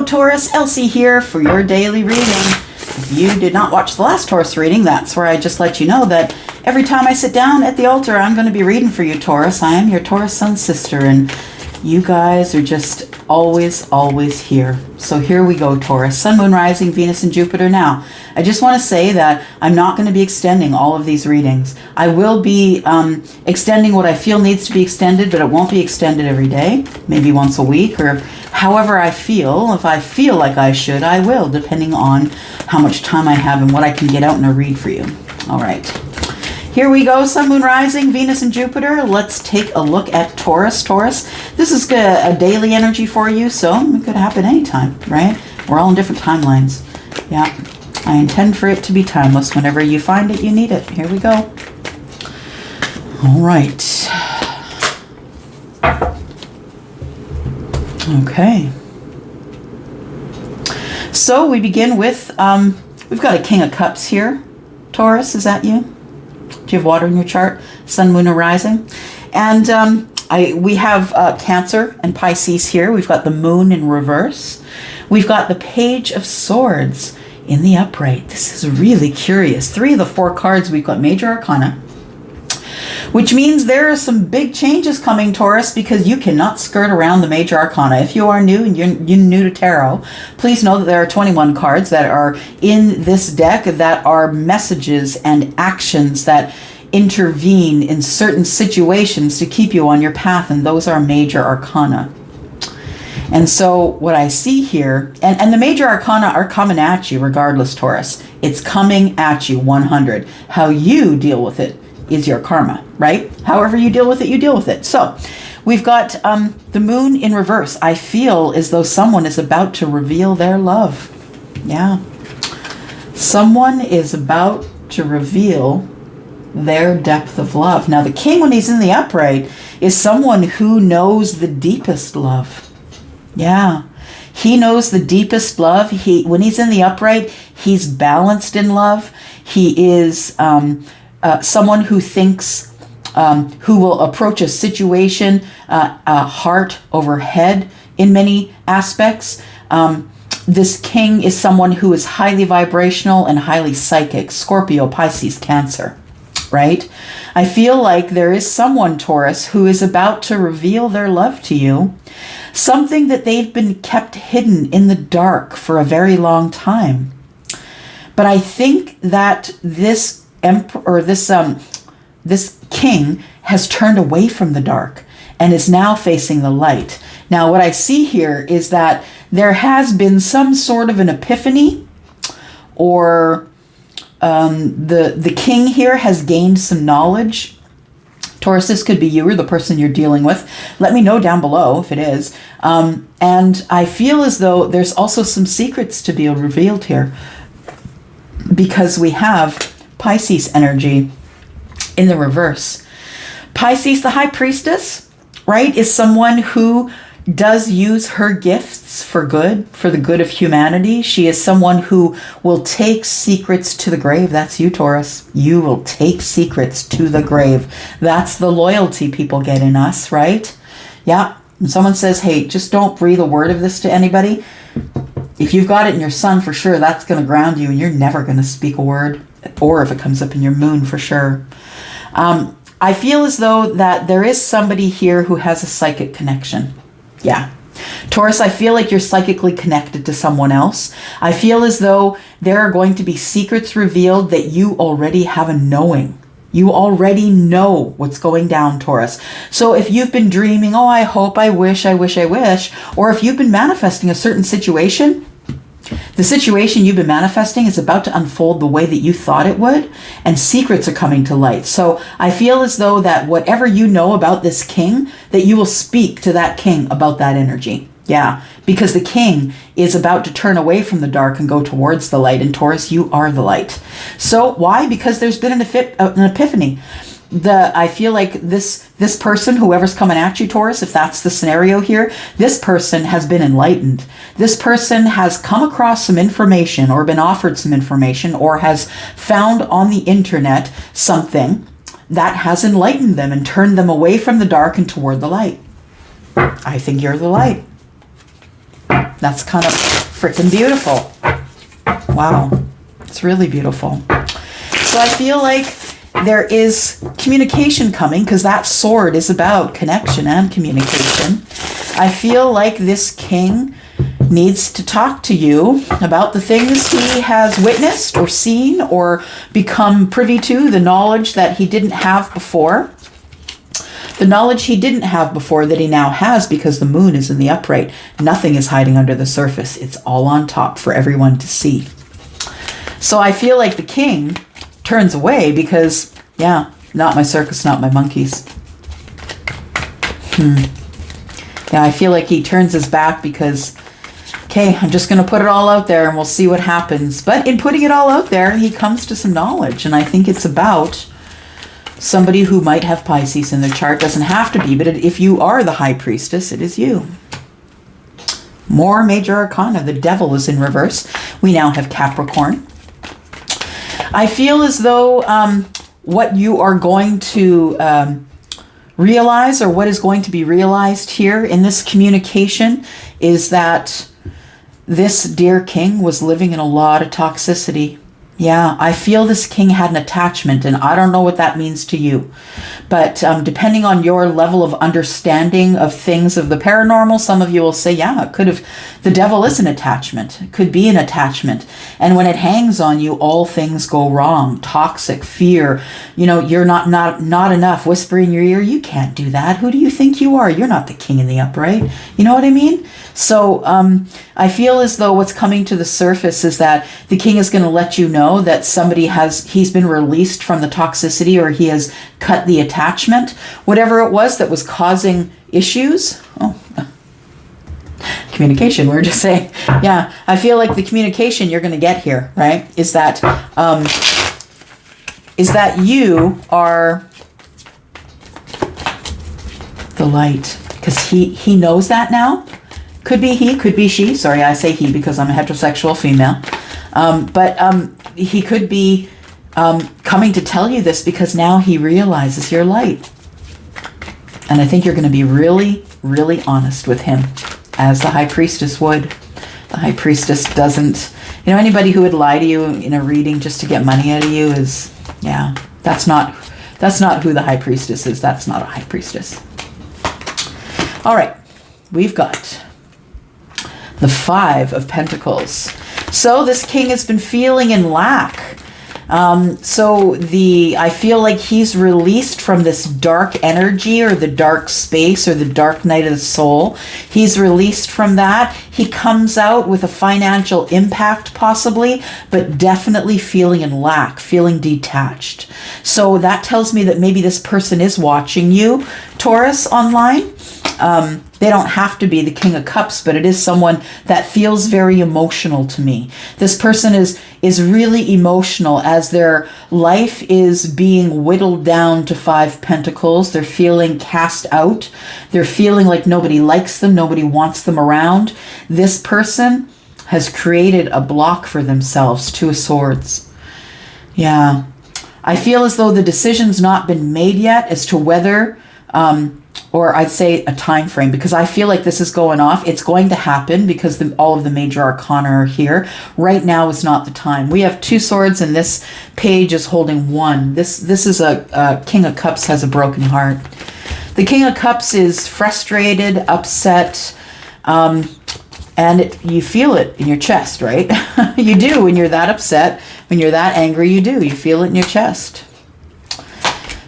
Taurus, Elsie here for your daily reading. If you did not watch the last Taurus reading, that's where I just let you know that every time I sit down at the altar, I'm going to be reading for you, Taurus. I am your Taurus sun sister, and you guys are just always here. So here we go, Taurus. Sun, Moon, Rising, Venus, and Jupiter. Now, I just want to say that I'm not going to be extending all of these readings. I will be extending what I feel needs to be extended, but it won't be extended every day, maybe once a week, or however I feel. If I feel like I should, I will, depending on how much time I have and what I can get out in a read for you. All right. Here we go, Sun, Moon, Rising, Venus, and Jupiter. Let's take a look at Taurus. Taurus, this is a daily energy for you, so it could happen anytime, right? We're all in different timelines. Yeah, I intend for it to be timeless. Whenever you find it, you need it. Here we go. All right. Okay. So we begin with, we've got a King of Cups here. Taurus, is that you? Do you have water in your chart? Sun, Moon, or Rising? And we have Cancer and Pisces here. We've got the Moon in reverse. We've got the Page of Swords in the upright. This is really curious. 3 of the 4 cards, we've got Major Arcana, which means there are some big changes coming, Taurus, because you cannot skirt around the Major Arcana. If you are new and you're new to tarot, please know that there are 21 cards that are in this deck that are messages and actions that intervene in certain situations to keep you on your path, and those are Major Arcana. And so what I see here, and the Major Arcana are coming at you regardless, Taurus. It's coming at you 100. How you deal with it is your karma, right? However you deal with it, you deal with it. So we've got the Moon in reverse. I feel as though someone is about to reveal their love. Yeah. Someone is about to reveal their depth of love. Now, the King, when he's in the upright, is someone who knows the deepest love. Yeah. He knows the deepest love. When he's in the upright, he's balanced in love. He is someone who thinks, who will approach a situation heart over head in many aspects. This King is someone who is highly vibrational and highly psychic. Scorpio, Pisces, Cancer, right? I feel like there is someone, Taurus, who is about to reveal their love to you. Something that they've been kept hidden in the dark for a very long time. But I think that this this King has turned away from the dark and is now facing the light. Now, what I see here is that there has been some sort of an epiphany, or the King here has gained some knowledge. Taurus, this could be you or the person you're dealing with. Let me know down below if it is. And I feel as though there's also some secrets to be revealed here, because we have Pisces energy in the reverse. Pisces, the High Priestess, right, is someone who does use her gifts for good, for the good of humanity. She is someone who will take secrets to the grave. That's you, Taurus. You will take secrets to the grave. That's the loyalty people get in us, right? Yeah. When someone says, hey, just don't breathe a word of this to anybody, if you've got it in your sun, for sure, that's going to ground you and you're never going to speak a word. Or if it comes up in your moon, for sure. I feel as though that there is somebody here who has a psychic connection. Yeah. Taurus, I feel like you're psychically connected to someone else. I feel as though there are going to be secrets revealed that you already have a knowing. You already know what's going down, Taurus. So if you've been dreaming, oh, I hope, I wish, or if you've been manifesting a certain situation, the situation you've been manifesting is about to unfold the way that you thought it would, and secrets are coming to light. So I feel as though that whatever you know about this King, that you will speak to that King about that energy. Yeah, because the King is about to turn away from the dark and go towards the light. And Taurus, you are the light. So why? Because there's been an epiphany. I feel like this person, whoever's coming at you, Taurus, if that's the scenario here, this person has been enlightened. This person has come across some information or been offered some information or has found on the internet something that has enlightened them and turned them away from the dark and toward the light. I think you're the light. that's kind of freaking beautiful. Wow, it's really beautiful. So I feel like there is communication coming, because that sword is about connection and communication. I feel like this king needs to talk to you about the things he has witnessed or seen or become privy to, the knowledge that he didn't have before. The knowledge he didn't have before that he now has, because the moon is in the upright. Nothing is hiding under the surface. It's all on top for everyone to see. So I feel like the king turns away because, yeah, not my circus, not my monkeys. Yeah, I feel like he turns his back because, okay, I'm just going to put it all out there and we'll see what happens. But in putting it all out there, he comes to some knowledge. And I think it's about somebody who might have Pisces in their chart. Doesn't have to be, but if you are the high priestess, it is you. More major arcana. The devil is in reverse. We now have Capricorn. I feel as though what you are going to realize, or what is going to be realized here in this communication, is that this dear king was living in a lot of toxicity. Yeah, I feel this king had an attachment, and I don't know what that means to you. But depending on your level of understanding of things of the paranormal, some of you will say, yeah, it could have, the devil is an attachment. It could be an attachment. And when it hangs on you, all things go wrong. Toxic, fear, you know, you're not enough. Whisper in your ear, you can't do that. Who do you think you are? You're not the king in the upright. You know what I mean? So I feel as though what's coming to the surface is that the king is going to let you know that he's been released from the toxicity, or he has cut the attachment, whatever it was that was causing issues. Communication, we're just saying. Yeah, I feel like the communication you're going to get here, right, is that you are the light, because he knows that now. Could be he, could be she. Sorry, I say he because I'm a heterosexual female. But he could be coming to tell you this because now he realizes your light. And I think you're going to be really, really honest with him, as the high priestess would. The high priestess doesn't, anybody who would lie to you in a reading just to get money out of you is, yeah, that's not who the high priestess is. That's not a high priestess. All right, we've got the 5 of Pentacles. So this king has been feeling in lack. I feel like he's released from this dark energy, or the dark space, or the dark night of the soul. He's released from that. He comes out with a financial impact possibly, but definitely feeling in lack, feeling detached. So that tells me that maybe this person is watching you, Taurus, online. They don't have to be the King of Cups, but it is someone that feels very emotional to me. This person is really emotional as their life is being whittled down to 5 pentacles. They're feeling cast out. They're feeling like nobody likes them, nobody wants them around. This person has created a block for themselves, 2 of Swords. Yeah. I feel as though the decision's not been made yet as to whether or I'd say a time frame, because I feel like this is going off. It's going to happen because all of the major arcana are here. Right now is not the time. We have 2 swords, and this page is holding 1. This is a King of Cups has a broken heart. The King of Cups is frustrated, upset, and you feel it in your chest, right? You do when you're that upset, when you're that angry. You feel it in your chest.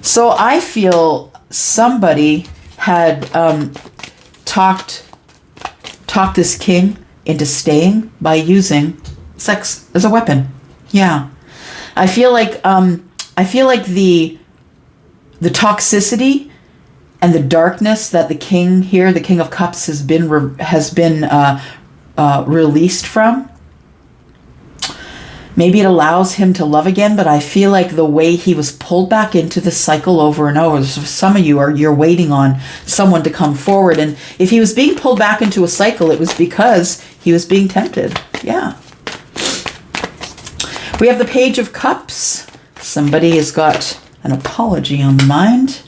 So I feel somebody had talked this king into staying by using sex as a weapon. Yeah, I feel like the toxicity and the darkness that the king here, the King of Cups, has been released from. Maybe it allows him to love again, but I feel like the way he was pulled back into the cycle over and over. So some of you're waiting on someone to come forward, and if he was being pulled back into a cycle, it was because he was being tempted. Yeah. We have the Page of Cups. Somebody has got an apology on the mind.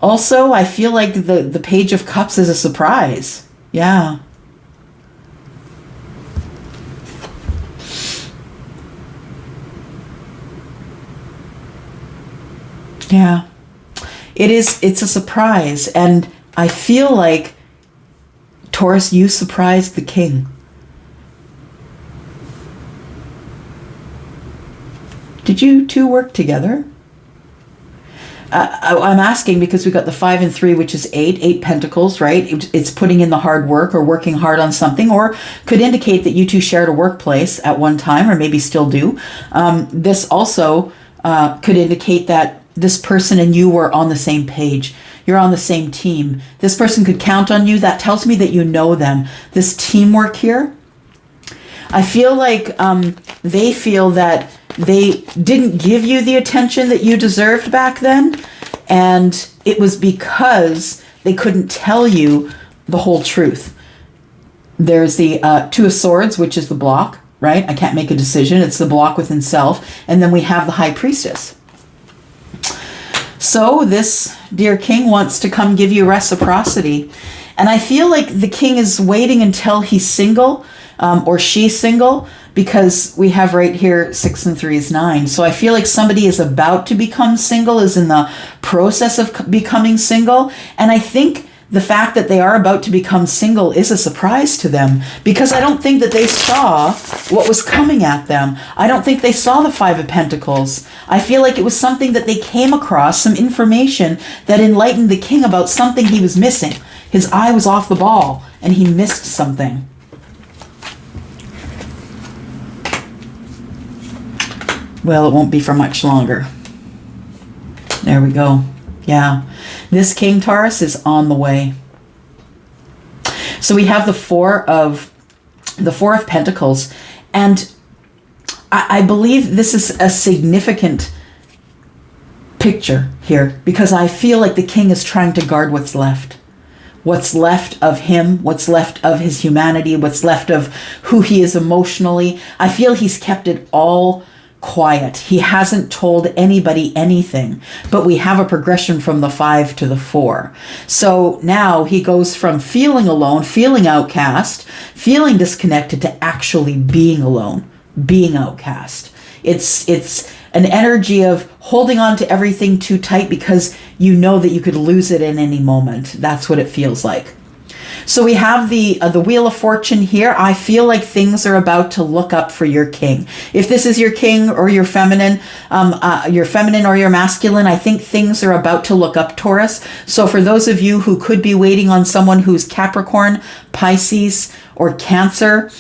Also, I feel like the Page of Cups is a surprise. Yeah. Yeah. It's a surprise. And I feel like, Taurus, you surprised the king. Did you two work together? I'm asking because we got the 5 and 3, which is 8 pentacles, right? It's putting in the hard work or working hard on something, or could indicate that you two shared a workplace at one time, or maybe still do. This also could indicate that this person and you were on the same page. You're on the same team. This person could count on you. That tells me that you know them. This teamwork here, I feel like they feel that they didn't give you the attention that you deserved back then, and it was because they couldn't tell you the whole truth. There's the 2 of Swords, which is the block, right? I can't make a decision. It's the block within self. And then we have the High Priestess. So this dear king wants to come give you reciprocity. And I feel like the king is waiting until he's single, or she's single, because we have right here 6 and 3 is 9. So I feel like somebody is about to become single, is in the process of becoming single. And I think the fact that they are about to become single is a surprise to them, because I don't think that they saw what was coming at them. I don't think they saw the 5 of Pentacles. I feel like it was something that they came across, some information that enlightened the king about something he was missing. His eye was off the ball and he missed something. Well, it won't be for much longer. There we go. Yeah. This King Taurus is on the way. So we have the 4 of Pentacles. And I believe this is a significant picture here, because I feel like the king is trying to guard what's left. What's left of him, what's left of his humanity, what's left of who he is emotionally. I feel he's kept it all quiet. He hasn't told anybody anything, but we have a progression from the 5 to the 4. So now he goes from feeling alone, feeling outcast, feeling disconnected, to actually being alone, being outcast. It's an energy of holding on to everything too tight because you know that you could lose it in any moment. That's what it feels like. So we have the Wheel of Fortune here. I feel like things are about to look up for your king. If this is your king or your feminine or your masculine, I think things are about to look up, Taurus. So for those of you who could be waiting on someone who's Capricorn, Pisces, or Cancer,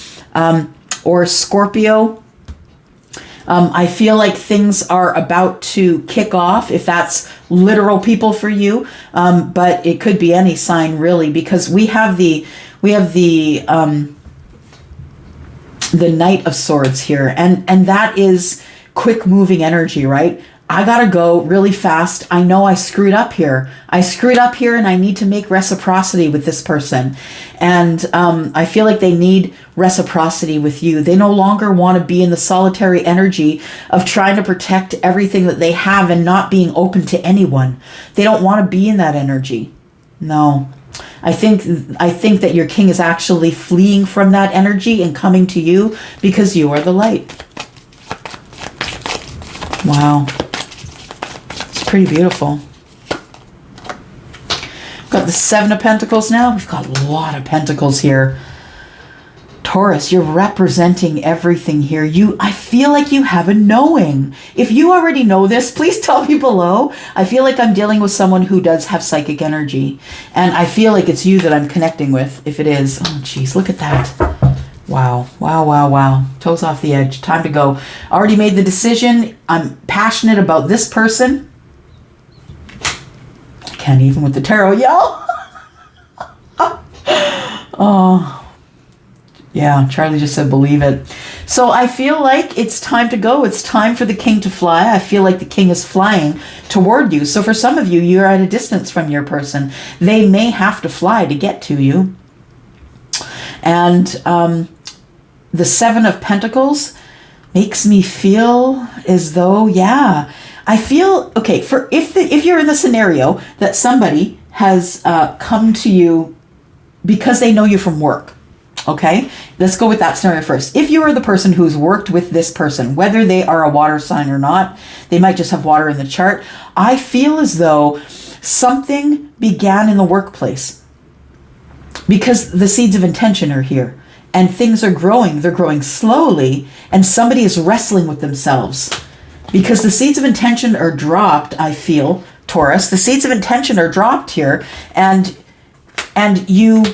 or Scorpio, I feel like things are about to kick off, if that's literal people for you, but it could be any sign really, because we have the Knight of Swords here, and that is quick moving energy, right? I gotta go really fast. I know I screwed up here. And I need to make reciprocity with this person. And I feel like they need reciprocity with you. They no longer want to be in the solitary energy of trying to protect everything that they have and not being open to anyone. They don't want to be in that energy. No. I think that your king is actually fleeing from that energy and coming to you because you are the light. Wow. Pretty beautiful. We've got the 7 of Pentacles now. We've got a lot of pentacles here. Taurus, you're representing everything here. I feel like you have a knowing. If you already know this, please tell me below. I feel like I'm dealing with someone who does have psychic energy. And I feel like it's you that I'm connecting with, if it is. Oh, geez, look at that. Wow, wow, wow, wow. Toes off the edge. Time to go. Already made the decision. I'm passionate about this person. Can't even with the tarot, yo. Oh, yeah, Charlie just said believe it. So I feel like it's time to go. It's time for the king to fly. I feel like the king is flying toward you. So for some of you, you're at a distance from your person. They may have to fly to get to you. And the 7 of Pentacles makes me feel as though, yeah, I feel, okay, for if you're in the scenario that somebody has come to you because they know you from work, Okay, let's go with that scenario first. If you are the person who's worked with this person, whether they are a water sign or not, they might just have water in the chart. I feel as though something began in the workplace because the seeds of intention are here and things are growing. They're growing slowly and somebody is wrestling with themselves because the seeds of intention are dropped. I feel, Taurus, the seeds of intention are dropped here, and you.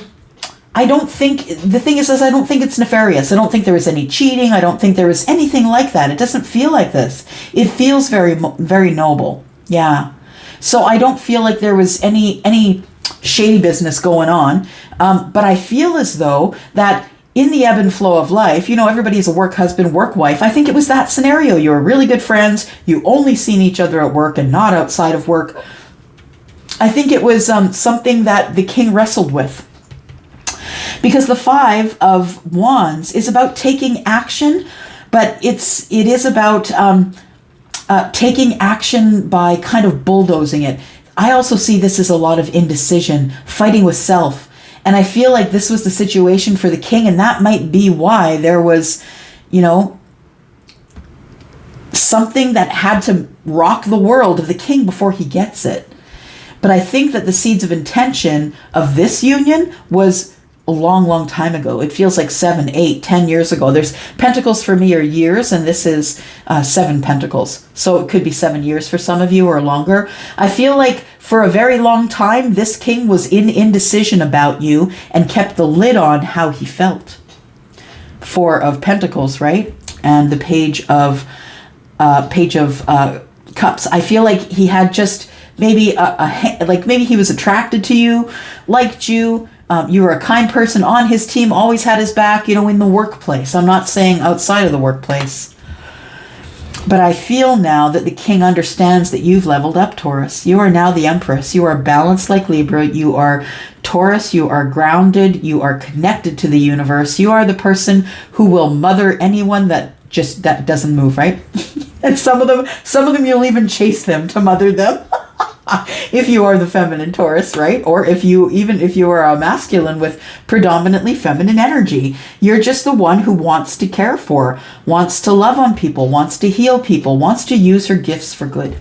I don't think, the thing is I don't think it's nefarious. I don't think there was any cheating. I don't think there was anything like that. It doesn't feel like this. It feels very, very noble. Yeah. So I don't feel like there was any shady business going on. But I feel as though that in the ebb and flow of life, you know, everybody's a work husband, work wife. I think it was that scenario. You were really good friends. You only seen each other at work and not outside of work. I think it was something that the king wrestled with. Because the Five of Wands is about taking action, but it is about taking action by kind of bulldozing it. I also see this as a lot of indecision, fighting with self. And I feel like this was the situation for the king, and that might be why there was, you know, something that had to rock the world of the king before he gets it. But I think that the seeds of intention of this union was a long, long time ago. It feels like 7, 8, 10 years ago. There's pentacles for me are years, and this is 7 pentacles. So it could be 7 years for some of you or longer. I feel like for a very long time, this king was in indecision about you and kept the lid on how he felt. 4 of Pentacles, right? And the Page of Cups. I feel like he had just maybe like maybe he was attracted to you, liked you. You were a kind person on his team, always had his back, you know, in the workplace. I'm not saying outside of the workplace. But I feel now that the king understands that you've leveled up, Taurus. You are now the Empress. You are balanced like Libra. You are Taurus. You are grounded. You are connected to the universe. You are the person who will mother anyone that doesn't move, right? And some of them you'll even chase them to mother them. If you are the feminine Taurus, right? Or if you are a masculine with predominantly feminine energy, you're just the one who wants to care for, wants to love on people, wants to heal people, wants to use her gifts for good.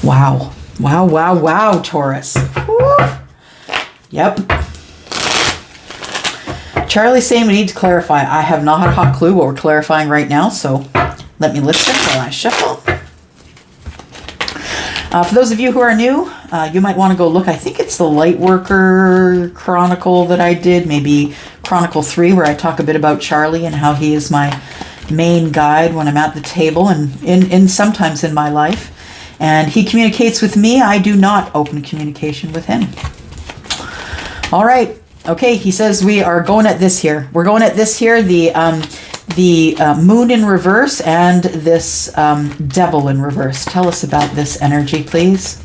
Wow. Wow, wow, wow, Taurus. Woo. Yep. Charlie's saying we need to clarify. I have not a hot clue what we're clarifying right now, so let me listen while I shuffle. For those of you who are new, you might want to go look. I think it's the Lightworker Chronicle that I did, maybe Chronicle 3, where I talk a bit about Charlie and how he is my main guide when I'm at the table and in sometimes in my life. And he communicates with me. I do not open communication with him. All right. Okay, he says we are going at this here. We're going at this here, the moon in reverse and this devil in reverse. Tell us about this energy, please.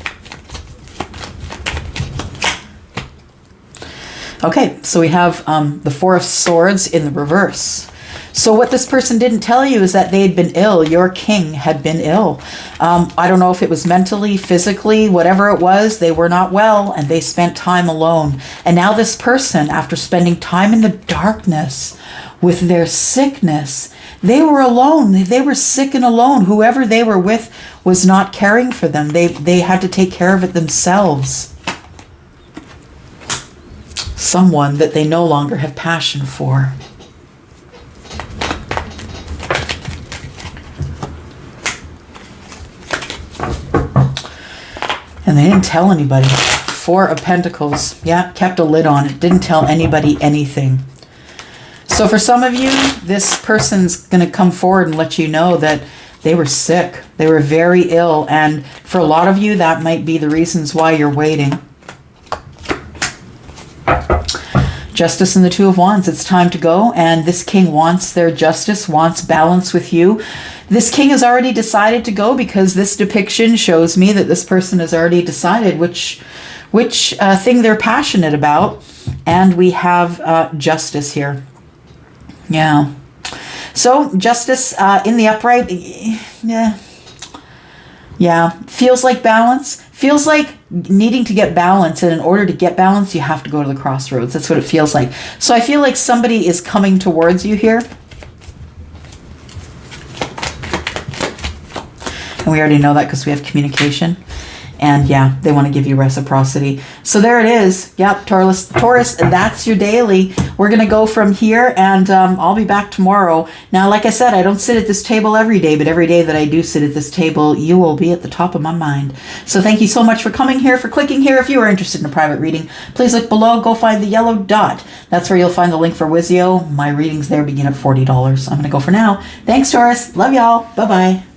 Okay, so we have the Four of Swords in the reverse. So what this person didn't tell you is that they had been ill. Your king had been ill. I don't know if it was mentally, physically, whatever it was, they were not well and they spent time alone. And now this person, after spending time in the darkness with their sickness, they were alone. They were sick and alone. Whoever they were with was not caring for them. They had to take care of it themselves. Someone that they no longer have passion for. And they didn't tell anybody. Four of Pentacles. Yeah, kept a lid on it. Didn't tell anybody anything. So for some of you, this person's going to come forward and let you know that they were sick. They were very ill. And for a lot of you, that might be the reasons why you're waiting. Justice and the Two of Wands. It's time to go. And this king wants their justice, wants balance with you. This king has already decided to go because this depiction shows me that this person has already decided which thing they're passionate about. And we have justice here. Yeah. So justice in the upright. Yeah. Feels like balance. Feels like needing to get balance, and in order to get balance, you have to go to the crossroads. That's what it feels like. So I feel like somebody is coming towards you here. And we already know that because we have communication. And yeah, they want to give you reciprocity. So there it is. Yep, Taurus, that's your daily. We're going to go from here, and I'll be back tomorrow. Now, like I said, I don't sit at this table every day, but every day that I do sit at this table, you will be at the top of my mind. So thank you so much for coming here, for clicking here. If you are interested in a private reading, please look below. Go find the yellow dot. That's where you'll find the link for Wizio. My readings there begin at $40. I'm going to go for now. Thanks, Taurus. Love y'all. Bye-bye.